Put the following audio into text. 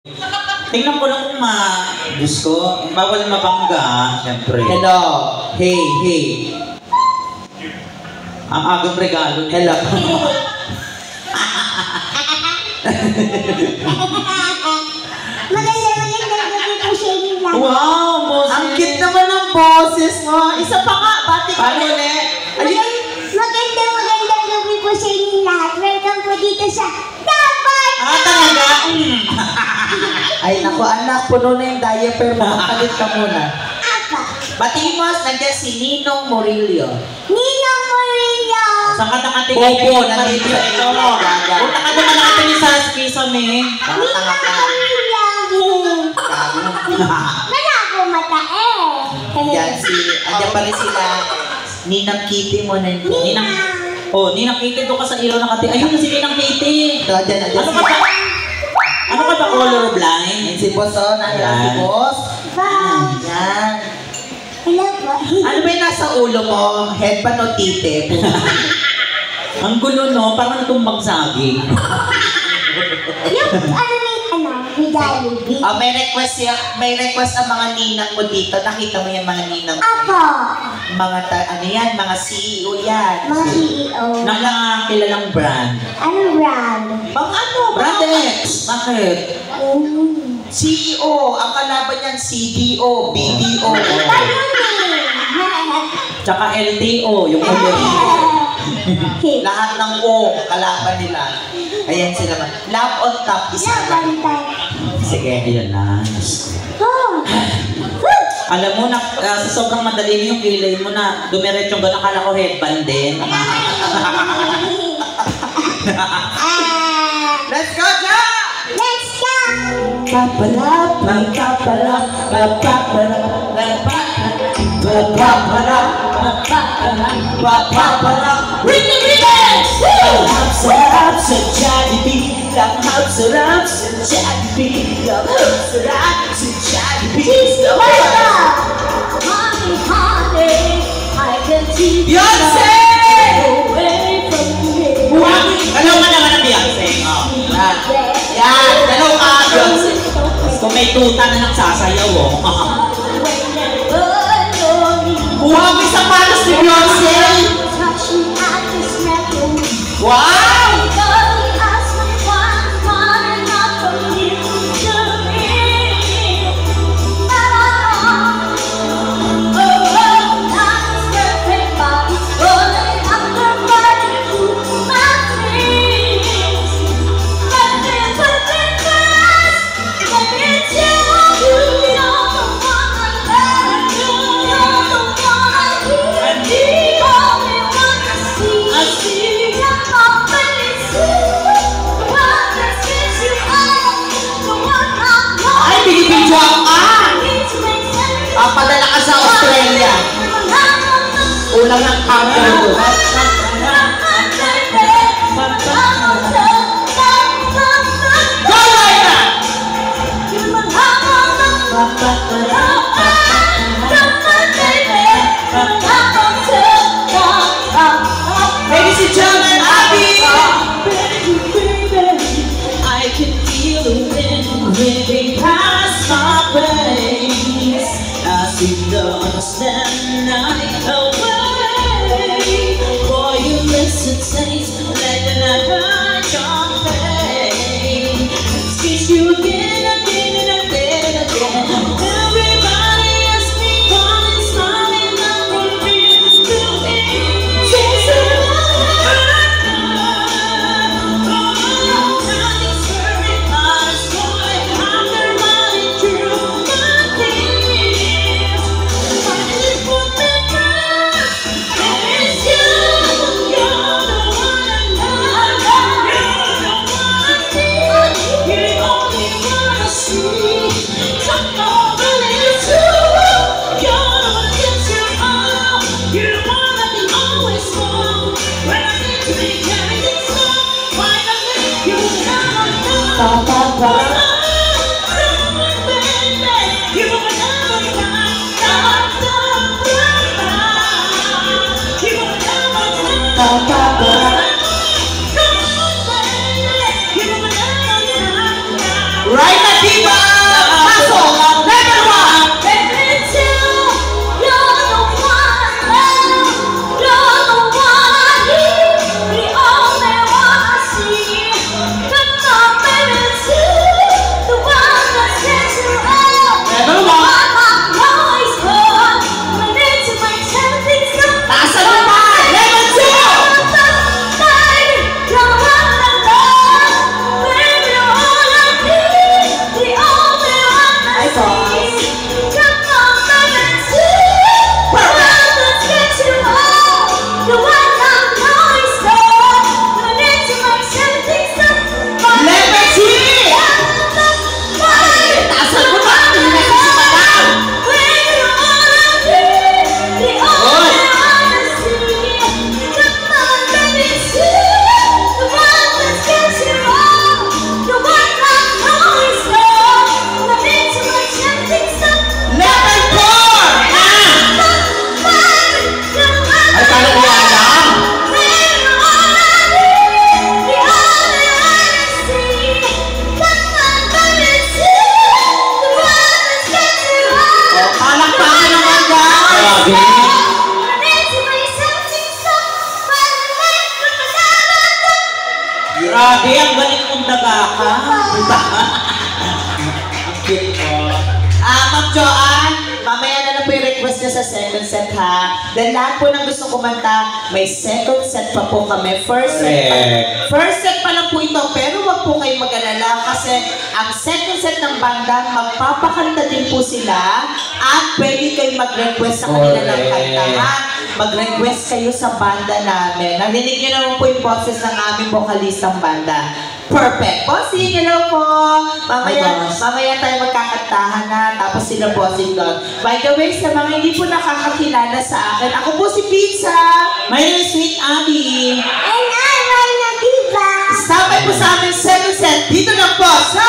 Tingnan ko lang kung Diyos ko, bawal mabangga, siyempre. Hello. Hey, hey. Ang agang regalo. Hello. Maganda gabi po sa inyo lang. Wow, boses. Ang cute naman ng boses mo. Isa pa nga, bati ka Paano? ulit. Maganda gabi po sa inyo lahat. Welcome po dito sa Dapat! Talaga? Ay, naku anak, puno na yung diaper mo. Palit ka muna. Apa? Batimos, nandiyan si Ninong Murillo. Ninong Murillo! Saan ka nakatingin? Bobo, nandito sa ito. Punta ka naman nakatingin sa kisame. Tanga-tanga ka. Wala ako mata eh. Yan si, andyan pa rin sila. Ninang Kitty mo nandiyan. Ninang, Ninang Kitty, doon ka sa ilaw nakatingin. Ayun na si Ninang Kitty. Ito, andyan Ano ka ba? Ano ka ba colorblind? Yan si Boss, oh. Nandiyan si Boss. Bye! Yan. Hello po. Ano ba yung nasa ulo mo? Headband o tite? Ang gulo, no? Parang natumbang saging. Yung may Jollibee. Oh, may request ang mga ninang mo dito. Nakita mo yung mga ninang mo? Apo! Ano yan? Mga CEO yan. Mga CEO. Kilalang brand. Anong brand? Brand X. Bakit? CEO. Ang kalaban yan, CDO, BDO. Tsaka LTO, yung ulit. Lahat ng O, kalaban nila. Ayan sila man. Love on top, isa lang. Sige, ayan na. Alam mo na, sa sobrang madali yung kilay mo na dumiretsyong gano'n, akala ko headband din. Let's go, Ja! Let's go! Papalap, papalap, papalap, papalap, Ring the remix! sarap sa Jollibee, sarap sa Jollibee, sarap sa Jollibee. Honey, honey, I can see you Beyonce! away from me. Ano ka naman ang Beyonce? Yan, dalaw ka, Beyonce. Kung may tuta na nagsasayaw, Kuha mo isang panos ni Beyonce. Wow! Padala ka sa Australia. Ulang ng kangaroo. Go, Laila! Baby, si John and Abby! I can feel the wind whipping past my face. As you don't understand, night away. Boy, you listen, taste, let the night hurt your face. Kiss you again, again, and again, and again. Everybody has me calling, smiling, I'm confused to me. Chasing after Grabe, ang galing mong daga ka. Diba? Ang cute mo. Ma'am Joanne, mamaya na po yung request niya sa second set ha. Then lahat po ng gusto kumanta, may second set pa po kami. First set pa lang po ito, pero wag po kayong mag-alala kasi ang second set ng banda, magpapakanta din po sila at pwede kayong mag-request sa kanila ng kanta ha. Mag-request kayo sa banda namin. Narinig niyo naman po yung boses ng aming vocalistang banda. Perfect. Bossing, hello po. Mamaya tayo magkakantahan na. Tapos sila bossing doon. By the way, sa mga hindi po nakakakilala sa akin, ako po si Pizza. My name is Sweet Abby. And I'm Ryan Diva. Sabay po sa amin 7 set. Dito lang po sa...